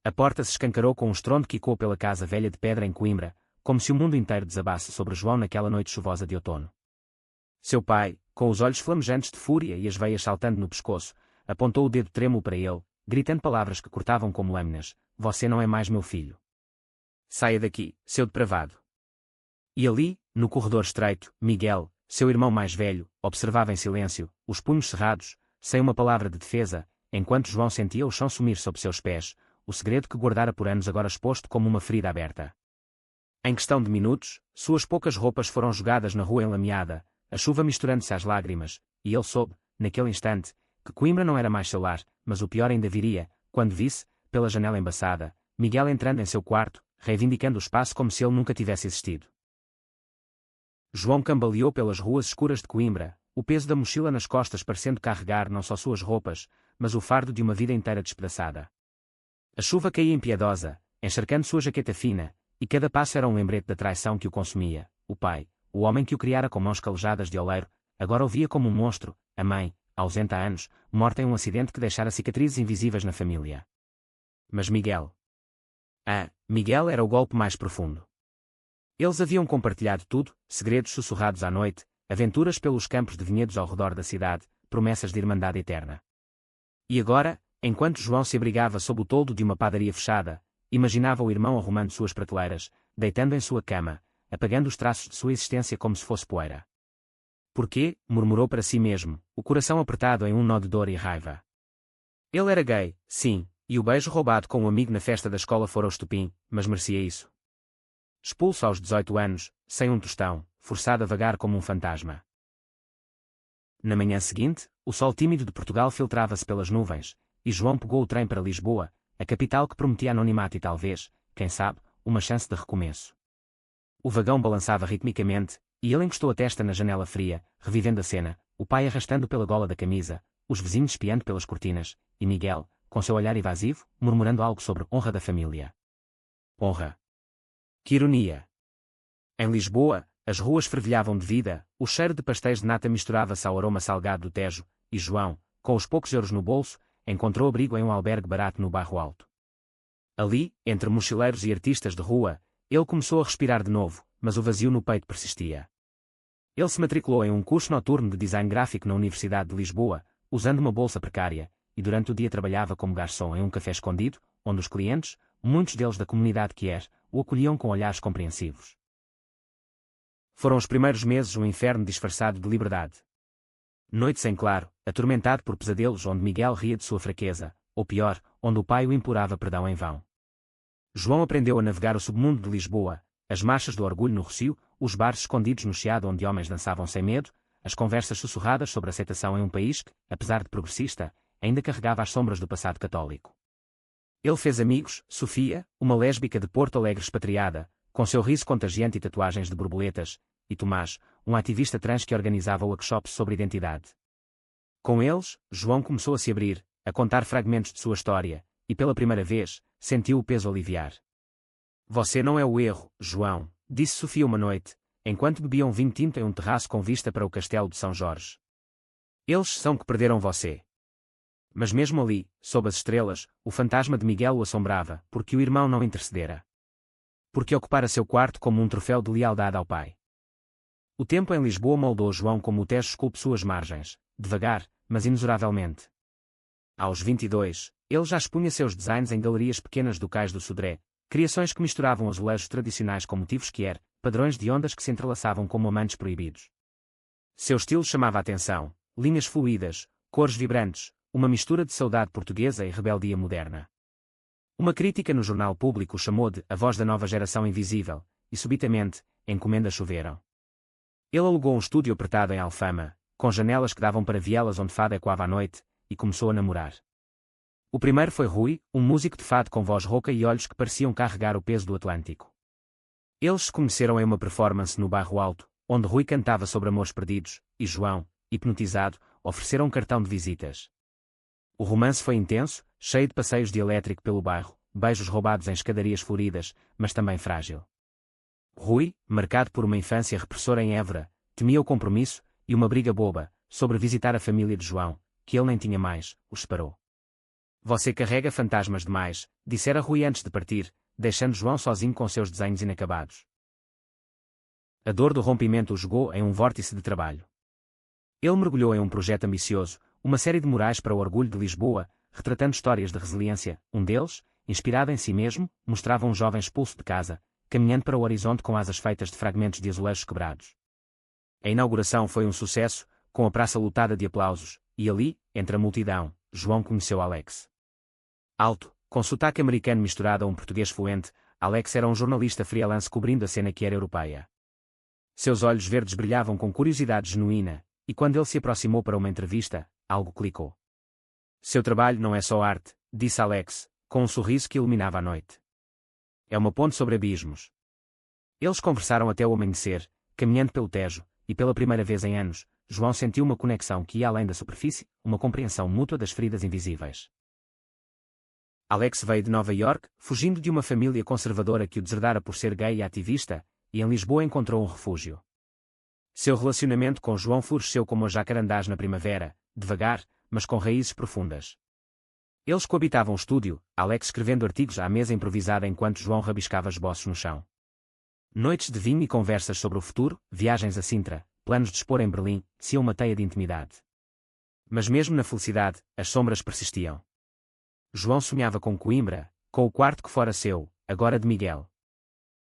A porta se escancarou com um estrondo que ecoou pela casa velha de pedra em Coimbra, como se o mundo inteiro desabasse sobre João naquela noite chuvosa de outono. Seu pai, com os olhos flamejantes de fúria e as veias saltando no pescoço, apontou o dedo trêmulo para ele, gritando palavras que cortavam como lâminas: "Você não é mais meu filho. Saia daqui, seu depravado." E ali, no corredor estreito, Miguel, seu irmão mais velho, observava em silêncio, os punhos cerrados, sem uma palavra de defesa, enquanto João sentia o chão sumir sob seus pés, o segredo que guardara por anos agora exposto como uma ferida aberta. Em questão de minutos, suas poucas roupas foram jogadas na rua enlameada, a chuva misturando-se às lágrimas, e ele soube, naquele instante, que Coimbra não era mais seu lar, mas o pior ainda viria, quando visse, pela janela embaçada, Miguel entrando em seu quarto, reivindicando o espaço como se ele nunca tivesse existido. João cambaleou pelas ruas escuras de Coimbra, o peso da mochila nas costas parecendo carregar não só suas roupas, mas o fardo de uma vida inteira despedaçada. A chuva caía impiedosa, encharcando sua jaqueta fina, e cada passo era um lembrete da traição que o consumia. O pai, o homem que o criara com mãos calejadas de oleiro, agora o via como um monstro. A mãe, ausente há anos, morta em um acidente que deixara cicatrizes invisíveis na família. Mas Miguel. Miguel era o golpe mais profundo. Eles haviam compartilhado tudo, segredos sussurrados à noite, aventuras pelos campos de vinhedos ao redor da cidade, promessas de irmandade eterna. E agora, enquanto João se abrigava sob o toldo de uma padaria fechada, imaginava o irmão arrumando suas prateleiras, deitando em sua cama, apagando os traços de sua existência como se fosse poeira. "Porquê?", murmurou para si mesmo, o coração apertado em um nó de dor e raiva. Ele era gay, sim, e o beijo roubado com um amigo na festa da escola fora o estupim, mas merecia isso. Expulso aos 18 anos, sem um tostão, forçado a vagar como um fantasma. Na manhã seguinte, o sol tímido de Portugal filtrava-se pelas nuvens, e João pegou o trem para Lisboa, a capital que prometia anonimato e talvez, quem sabe, uma chance de recomeço. O vagão balançava ritmicamente, e ele encostou a testa na janela fria, revivendo a cena, o pai arrastando pela gola da camisa, os vizinhos espiando pelas cortinas, e Miguel, com seu olhar evasivo, murmurando algo sobre honra da família. Honra. Que ironia! Em Lisboa, as ruas fervilhavam de vida, o cheiro de pastéis de nata misturava-se ao aroma salgado do Tejo, e João, com os poucos euros no bolso, encontrou abrigo em um albergue barato no Bairro Alto. Ali, entre mochileiros e artistas de rua, ele começou a respirar de novo, mas o vazio no peito persistia. Ele se matriculou em um curso noturno de design gráfico na Universidade de Lisboa, usando uma bolsa precária, e durante o dia trabalhava como garçom em um café escondido, onde os clientes, muitos deles da comunidade queer, o acolhiam com olhares compreensivos. Foram os primeiros meses um inferno disfarçado de liberdade. Noites em claro, atormentado por pesadelos onde Miguel ria de sua fraqueza, ou pior, onde o pai o implorava perdão em vão. João aprendeu a navegar o submundo de Lisboa, as marchas do orgulho no Rossio, os bares escondidos no Chiado onde homens dançavam sem medo, as conversas sussurradas sobre aceitação em um país que, apesar de progressista, ainda carregava as sombras do passado católico. Ele fez amigos, Sofia, uma lésbica de Porto Alegre expatriada, com seu riso contagiante e tatuagens de borboletas, e Tomás, um ativista trans que organizava workshops sobre identidade. Com eles, João começou a se abrir, a contar fragmentos de sua história, e pela primeira vez, sentiu o peso aliviar. "Você não é o erro, João", disse Sofia uma noite, enquanto bebiam vinho tinto em um terraço com vista para o castelo de São Jorge. "Eles são que perderam você." Mas mesmo ali, sob as estrelas, o fantasma de Miguel o assombrava, porque o irmão não intercedera. Porque ocupara seu quarto como um troféu de lealdade ao pai. O tempo em Lisboa moldou João como o Tejo esculpe suas margens, devagar, mas inexoravelmente. Aos 22, ele já expunha seus designs em galerias pequenas do Cais do Sodré, criações que misturavam azulejos tradicionais com motivos queer, padrões de ondas que se entrelaçavam como amantes proibidos. Seu estilo chamava a atenção, linhas fluídas, cores vibrantes, uma mistura de saudade portuguesa e rebeldia moderna. Uma crítica no jornal Público chamou de "a voz da nova geração invisível", e subitamente, encomendas choveram. Ele alugou um estúdio apertado em Alfama, com janelas que davam para vielas onde fado ecoava à noite, e começou a namorar. O primeiro foi Rui, um músico de fado com voz rouca e olhos que pareciam carregar o peso do Atlântico. Eles se conheceram em uma performance no Bairro Alto, onde Rui cantava sobre amores perdidos, e João, hipnotizado, ofereceram um cartão de visitas. O romance foi intenso, cheio de passeios de elétrico pelo bairro, beijos roubados em escadarias floridas, mas também frágil. Rui, marcado por uma infância repressora em Évora, temia o compromisso, e uma briga boba, sobre visitar a família de João, que ele nem tinha mais, os separou. Você carrega fantasmas demais, dissera Rui antes de partir, deixando João sozinho com seus desenhos inacabados. A dor do rompimento o jogou em um vórtice de trabalho. Ele mergulhou em um projeto ambicioso, uma série de murais para o orgulho de Lisboa, retratando histórias de resiliência. Um deles, inspirado em si mesmo, mostrava um jovem expulso de casa, caminhando para o horizonte com asas feitas de fragmentos de azulejos quebrados. A inauguração foi um sucesso, com a praça lotada de aplausos, e ali, entre a multidão, João conheceu Alex. Alto, com sotaque americano misturado a um português fluente, Alex era um jornalista freelance cobrindo a cena que era europeia. Seus olhos verdes brilhavam com curiosidade genuína, e quando ele se aproximou para uma entrevista, algo clicou. Seu trabalho não é só arte, disse Alex, com um sorriso que iluminava a noite. É uma ponte sobre abismos. Eles conversaram até o amanhecer, caminhando pelo Tejo, e pela primeira vez em anos, João sentiu uma conexão que ia além da superfície, uma compreensão mútua das feridas invisíveis. Alex veio de Nova York, fugindo de uma família conservadora que o deserdara por ser gay e ativista, e em Lisboa encontrou um refúgio. Seu relacionamento com João floresceu como os jacarandás na primavera, devagar, mas com raízes profundas. Eles coabitavam o estúdio, Alex escrevendo artigos à mesa improvisada enquanto João rabiscava esboços no chão. Noites de vinho e conversas sobre o futuro, viagens a Sintra, planos de expor em Berlim, se uma teia de intimidade. Mas mesmo na felicidade, as sombras persistiam. João sonhava com Coimbra, com o quarto que fora seu, agora de Miguel.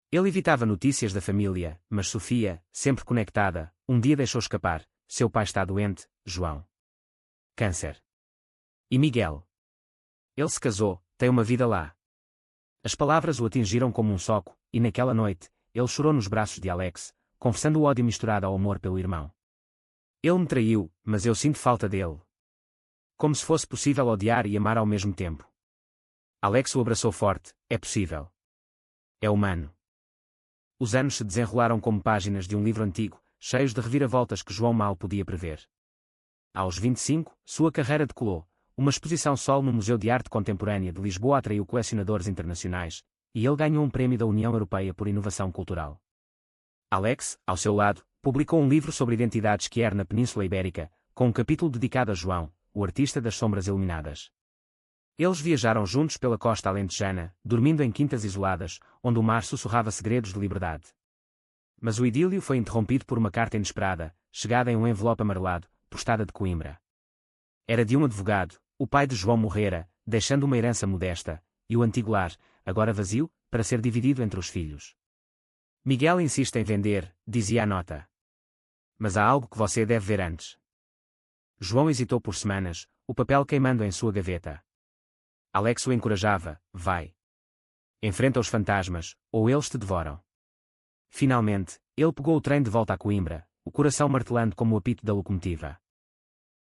Ele evitava notícias da família, mas Sofia, sempre conectada, um dia deixou escapar: seu pai está doente, João. Câncer. E Miguel? Ele se casou, tem uma vida lá. As palavras o atingiram como um soco, e naquela noite, ele chorou nos braços de Alex, confessando o ódio misturado ao amor pelo irmão. Ele me traiu, mas eu sinto falta dele. Como se fosse possível odiar e amar ao mesmo tempo. Alex o abraçou forte: é possível. É humano. Os anos se desenrolaram como páginas de um livro antigo, cheios de reviravoltas que João mal podia prever. Aos 25, sua carreira decolou. Uma exposição solo no Museu de Arte Contemporânea de Lisboa atraiu colecionadores internacionais, e ele ganhou um prémio da União Europeia por Inovação Cultural. Alex, ao seu lado, publicou um livro sobre identidades queer na Península Ibérica, com um capítulo dedicado a João, o artista das sombras iluminadas. Eles viajaram juntos pela costa alentejana, dormindo em quintas isoladas, onde o mar sussurrava segredos de liberdade. Mas o idílio foi interrompido por uma carta inesperada, chegada em um envelope amarelado, postada de Coimbra. Era de um advogado. O pai de João morrera, deixando uma herança modesta, e o antigo lar, agora vazio, para ser dividido entre os filhos. Miguel insiste em vender, dizia a nota. Mas há algo que você deve ver antes. João hesitou por semanas, o papel queimando em sua gaveta. Alex o encorajava: vai. Enfrenta os fantasmas, ou eles te devoram. Finalmente, ele pegou o trem de volta a Coimbra, o coração martelando como o apito da locomotiva.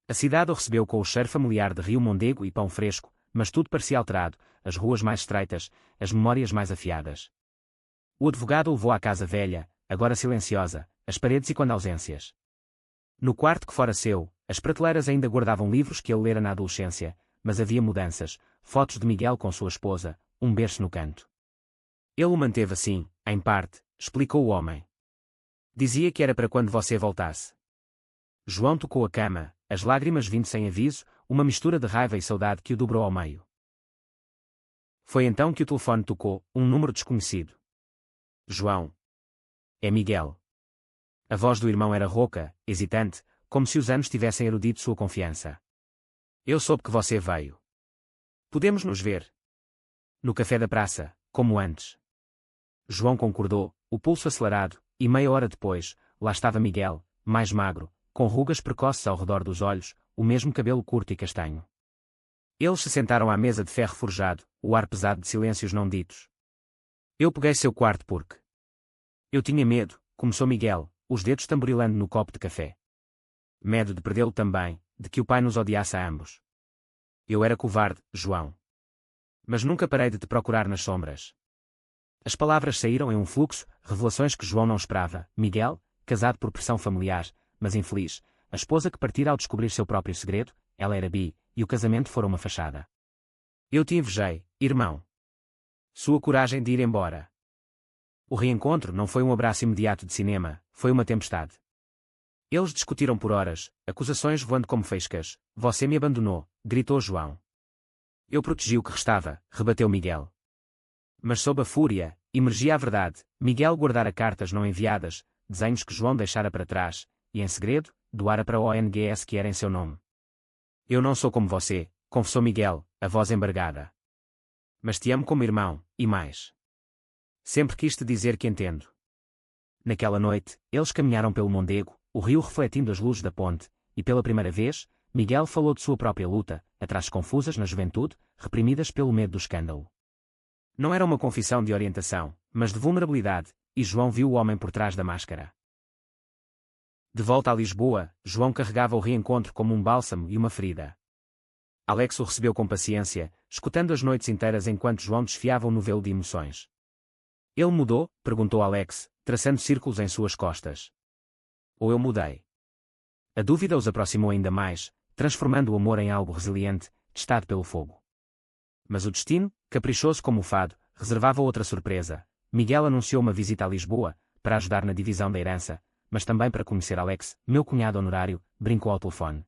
A cidade o recebeu com o cheiro familiar de rio Mondego e pão fresco, mas tudo parecia alterado, as ruas mais estreitas, as memórias mais afiadas. O advogado o levou à casa velha, agora silenciosa, as paredes e quando ausências. No quarto que fora seu, as prateleiras ainda guardavam livros que ele lera na adolescência, mas havia mudanças, fotos de Miguel com sua esposa, um berço no canto. Ele o manteve assim, em parte, explicou o homem. Dizia que era para quando você voltasse. João tocou a cama, as lágrimas vindo sem aviso, uma mistura de raiva e saudade que o dobrou ao meio. Foi então que o telefone tocou, um número desconhecido. João. É Miguel. A voz do irmão era rouca, hesitante, como se os anos tivessem erudido sua confiança. Eu soube que você veio. Podemos nos ver? No café da praça, como antes. João concordou, o pulso acelerado, e meia hora depois, lá estava Miguel, mais magro, com rugas precoces ao redor dos olhos, o mesmo cabelo curto e castanho. Eles se sentaram à mesa de ferro forjado, o ar pesado de silêncios não ditos. Eu peguei seu quarto porque... Eu tinha medo, começou Miguel, os dedos tamborilando no copo de café. Medo de perdê-lo também, de que o pai nos odiasse a ambos. Eu era covarde, João. Mas nunca parei de te procurar nas sombras. As palavras saíram em um fluxo, revelações que João não esperava. Miguel, casado por pressão familiar, mas infeliz, a esposa que partira ao descobrir seu próprio segredo, ela era bi, e o casamento fora uma fachada. Eu te invejei, irmão. Sua coragem de ir embora. O reencontro não foi um abraço imediato de cinema, foi uma tempestade. Eles discutiram por horas, acusações voando como faíscas. Você me abandonou, gritou João. Eu protegi o que restava, rebateu Miguel. Mas sob a fúria, emergia a verdade. Miguel guardara cartas não enviadas, desenhos que João deixara para trás, e em segredo, doara para o ONGS que era em seu nome. Eu não sou como você, confessou Miguel, a voz embargada. Mas te amo como irmão, e mais. Sempre quis te dizer que entendo. Naquela noite, eles caminharam pelo Mondego, o rio refletindo as luzes da ponte, e pela primeira vez, Miguel falou de sua própria luta, atrás confusas na juventude, reprimidas pelo medo do escândalo. Não era uma confissão de orientação, mas de vulnerabilidade, e João viu o homem por trás da máscara. De volta a Lisboa, João carregava o reencontro como um bálsamo e uma ferida. Alex o recebeu com paciência, escutando as noites inteiras enquanto João desfiava um novelo de emoções. Ele mudou? Perguntou Alex, traçando círculos em suas costas. Ou eu mudei? A dúvida os aproximou ainda mais, transformando o amor em algo resiliente, testado pelo fogo. Mas o destino, caprichoso como o fado, reservava outra surpresa. Miguel anunciou uma visita a Lisboa, para ajudar na divisão da herança, mas também para conhecer Alex, meu cunhado honorário, brincou ao telefone.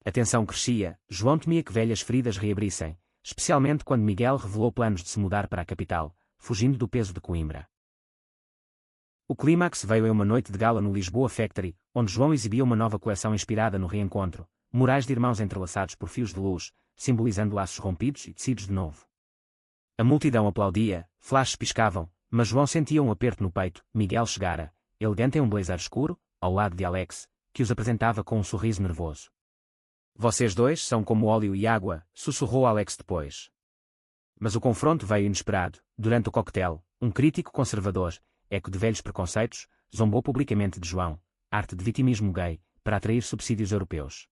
A tensão crescia, João temia que velhas feridas reabrissem, especialmente quando Miguel revelou planos de se mudar para a capital, fugindo do peso de Coimbra. O clímax veio em uma noite de gala no Lisboa Factory, onde João exibia uma nova coleção inspirada no reencontro, murais de irmãos entrelaçados por fios de luz, simbolizando laços rompidos e tecidos de novo. A multidão aplaudia, flashes piscavam, mas João sentia um aperto no peito. Miguel chegara, elegante em um blazer escuro, ao lado de Alex, que os apresentava com um sorriso nervoso. Vocês dois são como óleo e água, sussurrou Alex depois. Mas o confronto veio inesperado. Durante o coquetel, um crítico conservador, eco de velhos preconceitos, zombou publicamente de João, arte de vitimismo gay, para atrair subsídios europeus.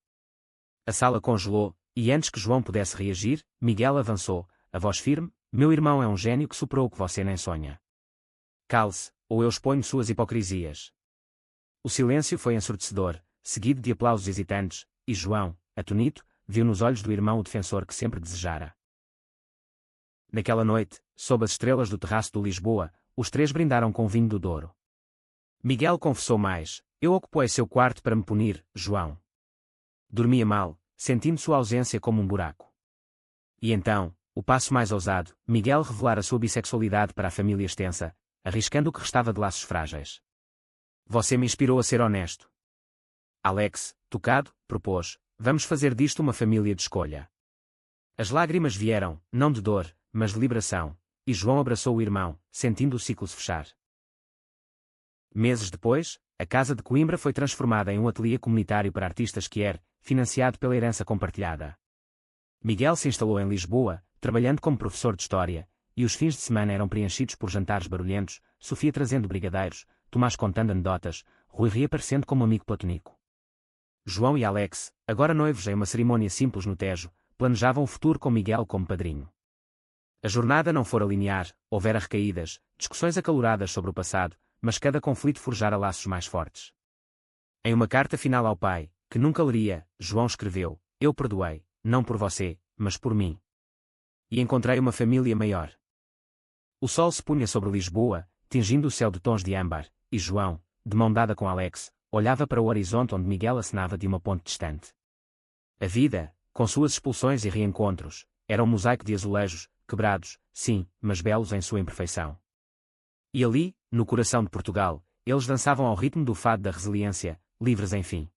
A sala congelou, e antes que João pudesse reagir, Miguel avançou, a voz firme: meu irmão é um gênio que superou o que você nem sonha. Cale-se, ou eu exponho suas hipocrisias. O silêncio foi ensurdecedor, seguido de aplausos hesitantes, e João, atonito, viu nos olhos do irmão o defensor que sempre desejara. Naquela noite, sob as estrelas do terraço do Lisboa, os três brindaram com vinho do Douro. Miguel confessou mais: eu ocupei seu quarto para me punir, João. Dormia mal, sentindo sua ausência como um buraco. E então, o passo mais ousado, Miguel revelara sua bissexualidade para a família extensa, arriscando o que restava de laços frágeis. Você me inspirou a ser honesto. Alex, tocado, propôs: vamos fazer disto uma família de escolha. As lágrimas vieram, não de dor, mas de liberação, e João abraçou o irmão, sentindo o ciclo se fechar. Meses depois, a Casa de Coimbra foi transformada em um ateliê comunitário para artistas queer, financiado pela herança compartilhada. Miguel se instalou em Lisboa, trabalhando como professor de História, e os fins de semana eram preenchidos por jantares barulhentos, Sofia trazendo brigadeiros, Tomás contando anedotas, Rui reaparecendo como amigo platônico. João e Alex, agora noivos em uma cerimônia simples no Tejo, planejavam o futuro com Miguel como padrinho. A jornada não fora linear, houvera recaídas, discussões acaloradas sobre o passado, mas cada conflito forjara laços mais fortes. Em uma carta final ao pai, que nunca leria, João escreveu: eu perdoei, não por você, mas por mim. E encontrei uma família maior. O sol se punha sobre Lisboa, tingindo o céu de tons de âmbar, e João, de mão dada com Alex, olhava para o horizonte onde Miguel acenava de uma ponte distante. A vida, com suas expulsões e reencontros, era um mosaico de azulejos, quebrados, sim, mas belos em sua imperfeição. E ali, no coração de Portugal, eles dançavam ao ritmo do fado da resiliência, livres enfim.